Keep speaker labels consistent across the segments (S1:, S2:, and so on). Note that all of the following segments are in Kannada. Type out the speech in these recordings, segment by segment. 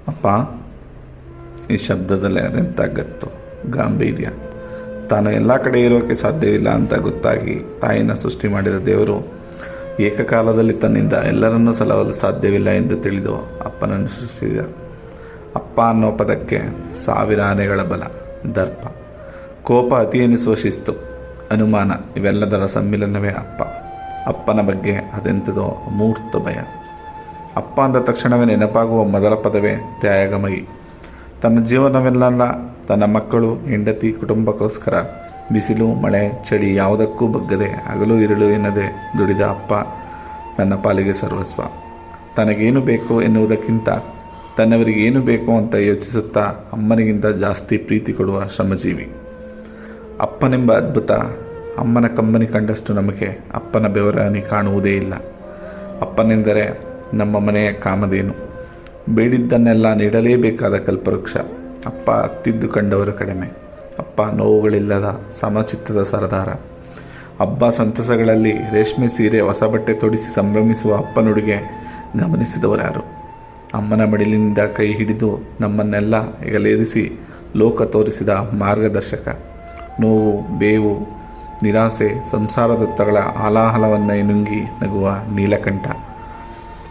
S1: ಅಪ್ಪ. ಈ ಶಬ್ದದಲ್ಲಿ ಅದೆಂಥ ಗತ್ತು, ಗಾಂಭೀರ್ಯ. ತಾನು ಎಲ್ಲ ಕಡೆ ಇರೋಕ್ಕೆ ಸಾಧ್ಯವಿಲ್ಲ ಅಂತ ಗೊತ್ತಾಗಿ ತಾಯಿನ ಸೃಷ್ಟಿ ಮಾಡಿದ ದೇವರು ಏಕಕಾಲದಲ್ಲಿ ತನ್ನಿಂದ ಎಲ್ಲರನ್ನೂ ಸಲಹಲು ಸಾಧ್ಯವಿಲ್ಲ ಎಂದು ತಿಳಿದು ಅಪ್ಪನನ್ನು ಸೃಷ್ಟಿಸಿದ. ಅಪ್ಪ ಅನ್ನೋ ಪದಕ್ಕೆ 1000 ಆನೆಗಳ ಬಲ, ದರ್ಪ, ಕೋಪ, ಅತಿ ಎನಿಸುವ ಶಿಸ್ತು, ಅನುಮಾನ ಇವೆಲ್ಲದರ ಸಮ್ಮಿಲನವೇ ಅಪ್ಪ. ಅಪ್ಪನ ಬಗ್ಗೆ ಅದೆಂಥದೋ ಅಮೂರ್ತ ಭಯ. ಅಪ್ಪ ಅಂದ ತಕ್ಷಣವೇ ನೆನಪಾಗುವ ಮೊದಲ ಪದವೇ ತ್ಯಾಗಮಯಿ. ತನ್ನ ಜೀವನವೆಲ್ಲ ತನ್ನ ಮಕ್ಕಳು, ಹೆಂಡತಿ, ಕುಟುಂಬಕ್ಕೋಸ್ಕರ ಬಿಸಿಲು, ಮಳೆ, ಚಳಿ ಯಾವುದಕ್ಕೂ ಬಗ್ಗದೆ ಹಗಲು ಇರಳು ಎನ್ನದೆ ದುಡಿದ ಅಪ್ಪ ನನ್ನ ಪಾಲಿಗೆ ಸರ್ವಸ್ವ. ತನಗೇನು ಬೇಕು ಎನ್ನುವುದಕ್ಕಿಂತ ತನ್ನವರಿಗೆ ಏನು ಬೇಕು ಅಂತ ಯೋಚಿಸುತ್ತಾ ಅಮ್ಮನಿಗಿಂತ ಜಾಸ್ತಿ ಪ್ರೀತಿ ಕೊಡುವ ಶ್ರಮಜೀವಿ. ಅಪ್ಪನೆಂಬ ಅದ್ಭುತ, ಅಮ್ಮನ ಕಮ್ಮನಿ ಕಂಡಷ್ಟು ನಮಗೆ ಅಪ್ಪನ ಬೆವರನಿ ಕಾಣುವುದೇ ಇಲ್ಲ. ಅಪ್ಪನೆಂದರೆ ನಮ್ಮ ಮನೆಯ ಕಾಮಧೇನು, ಬೇಡಿದ್ದನ್ನೆಲ್ಲ ನೀಡಲೇಬೇಕಾದ ಕಲ್ಪವೃಕ್ಷ. ಅಪ್ಪ ಅತ್ತಿದ್ದು ಕಂಡವರು ಕಡಿಮೆ. ಅಪ್ಪ ನೋವುಗಳಿಲ್ಲದ ಸಮಚಿತ್ತದ ಸರದಾರ. ಹಬ್ಬ ಸಂತಸಗಳಲ್ಲಿ ರೇಷ್ಮೆ ಸೀರೆ, ಹೊಸ ಬಟ್ಟೆ ತೊಡಿಸಿ ಸಂಭ್ರಮಿಸುವ ಅಪ್ಪನುಡುಗೆ ಗಮನಿಸಿದವರ್ಯಾರು? ಅಮ್ಮನ ಮಡಿಲಿನಿಂದ ಕೈ ಹಿಡಿದು ನಮ್ಮನ್ನೆಲ್ಲ ಹೆಗಲೇರಿಸಿ ಲೋಕ ತೋರಿಸಿದ ಮಾರ್ಗದರ್ಶಕ. ನೋವು, ಬೇವು, ನಿರಾಸೆ, ಸಂಸಾರದೊತ್ತಗಳ ಹಾಲಾಹಲವನ್ನೇ ನುಂಗಿ ನಗುವ ನೀಲಕಂಠ.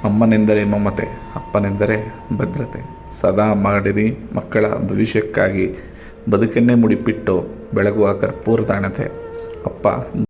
S1: ಅಮ್ಮನೆಂದರೆ ಮಮತೆ, ಅಪ್ಪನೆಂದರೆ ಭದ್ರತೆ. ಸದಾ ಮಾಡಿರಿ ಮಕ್ಕಳ ಭವಿಷ್ಯಕ್ಕಾಗಿ ಬದುಕನ್ನೇ ಮುಡಿಪಿಟ್ಟು ಬೆಳಗುವ ಕರ್ಪೂರದಾಣತೆ ಅಪ್ಪ.